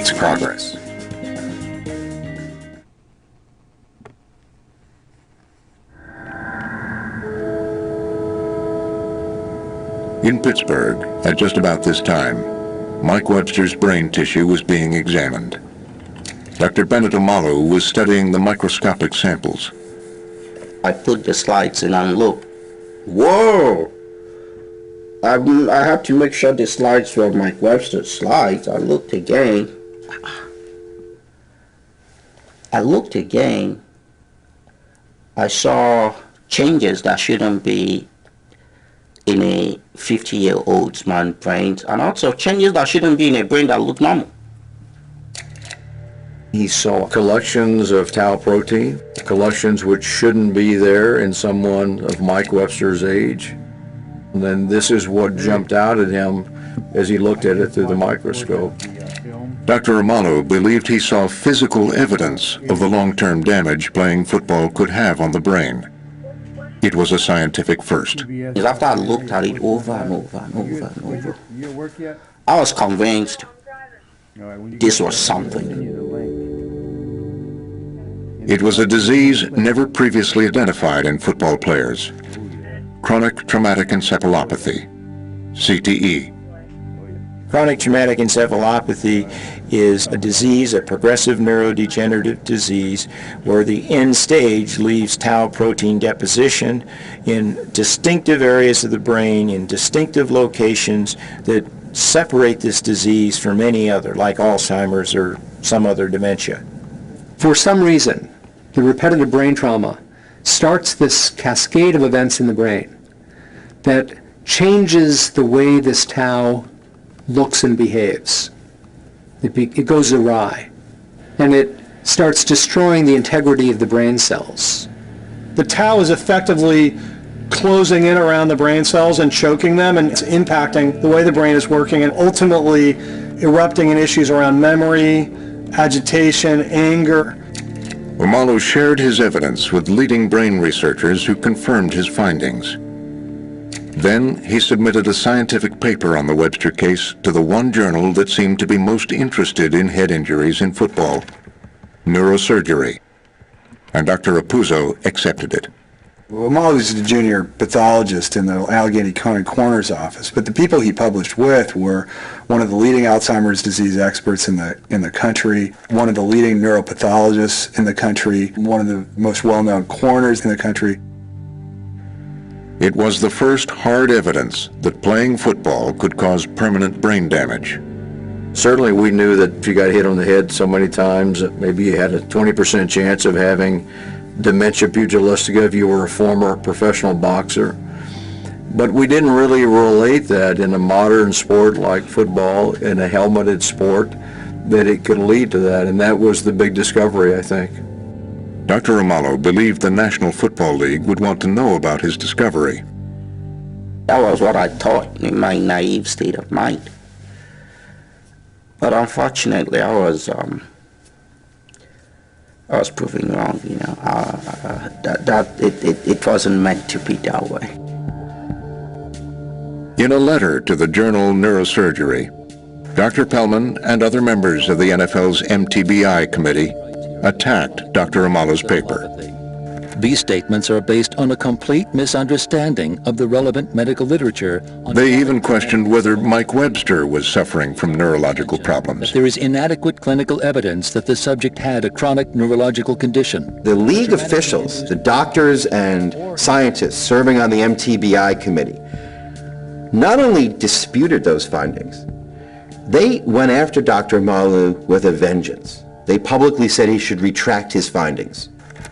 makes progress. In Pittsburgh, at just about this time, Mike Webster's brain tissue was being examined. Dr. Bennett Omalu was studying the microscopic samples. I put the slides in and look. Whoa! I had to make sure the slides were Mike Webster's slides. I looked again. I saw changes that shouldn't be in a 50-year-old man's brain, and also changes that shouldn't be in a brain that look normal. He saw collections of tau protein, collections which shouldn't be there in someone of Mike Webster's age. And then this is what jumped out at him as he looked at it through the microscope. Dr. Omalu believed he saw physical evidence of the long-term damage playing football could have on the brain. It was a scientific first. After I looked at it over and over and over and over, I was convinced this was something. It was a disease never previously identified in football players. Chronic traumatic encephalopathy, CTE. Chronic traumatic encephalopathy is a disease, a progressive neurodegenerative disease, where the end stage leaves tau protein deposition in distinctive areas of the brain, in distinctive locations that separate this disease from any other, like Alzheimer's or some other dementia. For some reason, the repetitive brain trauma starts this cascade of events in the brain that changes the way this tau looks and behaves. It goes awry, and it starts destroying the integrity of the brain cells. The tau is effectively closing in around the brain cells and choking them, and it's impacting the way the brain is working and ultimately erupting in issues around memory, agitation, anger. Omalu shared his evidence with leading brain researchers who confirmed his findings. Then he submitted a scientific paper on the Webster case to the one journal that seemed to be most interested in head injuries in football, Neurosurgery. And Dr. Rapuzzo accepted it. Omalu was the junior pathologist in the Allegheny County Coroner's office, but the people he published with were one of the leading Alzheimer's disease experts in the country, one of the leading neuropathologists in the country, one of the most well-known coroners in the country. It was the first hard evidence that playing football could cause permanent brain damage. Certainly we knew that if you got hit on the head so many times, maybe you had a 20% chance of having dementia pugilistica if you were a former professional boxer. But we didn't really relate that in a modern sport like football, in a helmeted sport, that it could lead to that, and that was the big discovery, I think. Dr. Omalu believed the National Football League would want to know about his discovery. That was what I thought in my naive state of mind. But unfortunately, I was proven wrong. You know, it wasn't meant to be that way. In a letter to the journal Neurosurgery, Dr. Pellman and other members of the NFL's MTBI committee attacked Dr. Omalu's paper. These statements are based on a complete misunderstanding of the relevant medical literature. They even questioned whether Mike Webster was suffering from neurological problems. There is inadequate clinical evidence that the subject had a chronic neurological condition. The league officials, the doctors and scientists serving on the MTBI committee, not only disputed those findings, they went after Dr. Omalu with a vengeance. They publicly said he should retract his findings.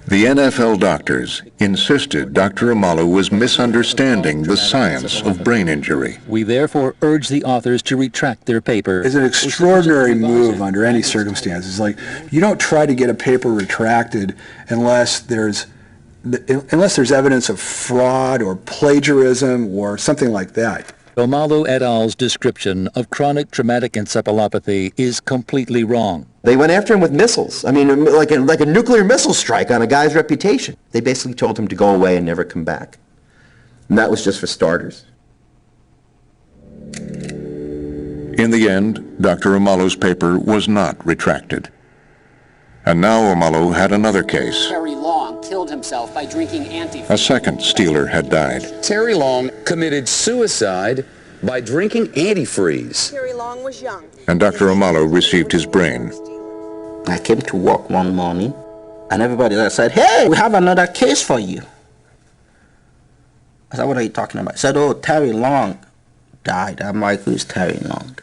The NFL doctors insisted Dr. Omalu was misunderstanding the science of brain injury. We therefore urge the authors to retract their paper. It's an extraordinary move under any circumstances. Like, you don't try to get a paper retracted unless there's evidence of fraud or plagiarism or something like that. Omalu et al.'s description of chronic traumatic encephalopathy is completely wrong. They went after him with missiles. I mean, like a nuclear missile strike on a guy's reputation. They basically told him to go away and never come back. And that was just for starters. In the end, Dr. Omalo's paper was not retracted. And now Omalo had another case. Terry Long killed himself by drinking antifreeze. A second Steeler had died. Terry Long committed suicide by drinking antifreeze. Terry Long was young. And Dr. Omalo received his brain. I came to work one morning, and everybody there said, "Hey, we have another case for you." I said, "What are you talking about?" I said, "Oh, Terry Long died." I'm like, "Who's Terry Long?"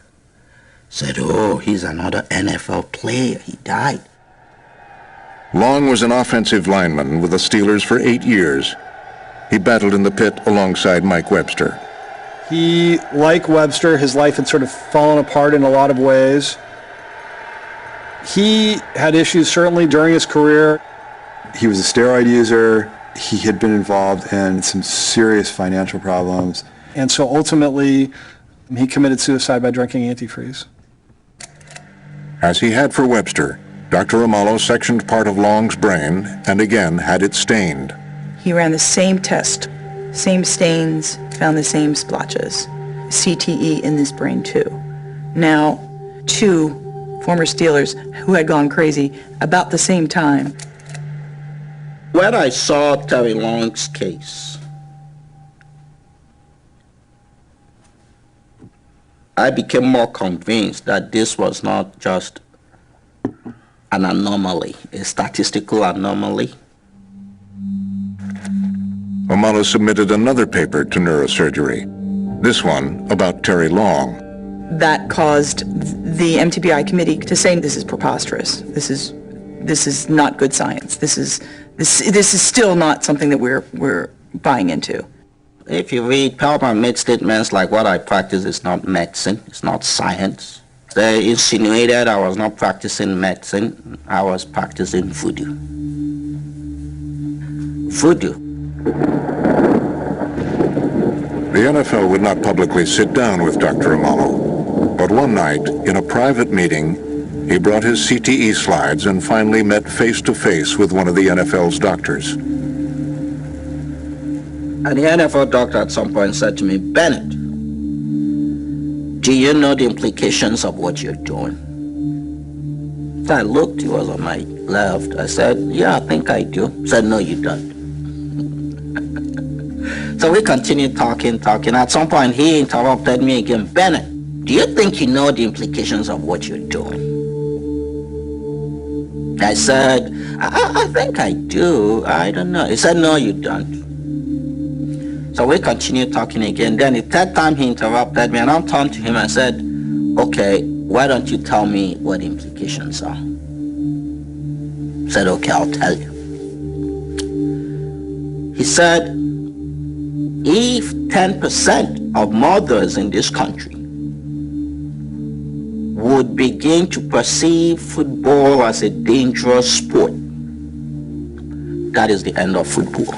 Said, "Oh, he's another NFL player. He died." Long was an offensive lineman with the Steelers for 8 years. He battled in the pit alongside Mike Webster. He, like Webster, his life had sort of fallen apart in a lot of ways. He had issues certainly during his career. He was a steroid user. He had been involved in some serious financial problems. And so ultimately, he committed suicide by drinking antifreeze. As he had for Webster, Dr. Omalo sectioned part of Long's brain and again had it stained. He ran the same test, same stains, found the same splotches. CTE in this brain too. Now, 2 former Steelers who had gone crazy about the same time. When I saw Terry Long's case, I became more convinced that this was not just an anomaly, a statistical anomaly. Omalo submitted another paper to neurosurgery, this one about Terry Long. That caused the MTBI committee to say this is preposterous. This is not good science. This is still not something that we're buying into. If you read Pelman made statements like, "What I practice is not medicine, it's not science." They insinuated I was not practicing medicine, I was practicing voodoo. Voodoo. The NFL would not publicly sit down with Dr. Omalo, but one night, in a private meeting, he brought his CTE slides and finally met face-to-face with one of the NFL's doctors. And the NFL doctor at some point said to me, "Bennett, do you know the implications of what you're doing?" I looked, he was on my left. I said, "Yeah, I think I do." He said, "No, you don't." So we continued talking. At some point, he interrupted me again. "Bennett, do you think you know the implications of what you're doing?" I said, I think I do. I don't know." He said, "No, you don't." So we continued talking again. Then the third time he interrupted me, and I turned to him and said, "Okay, why don't you tell me what the implications are?" He said, "Okay, I'll tell you." He said, if 10% of mothers in this country would begin to perceive football as a dangerous sport, that is the end of football.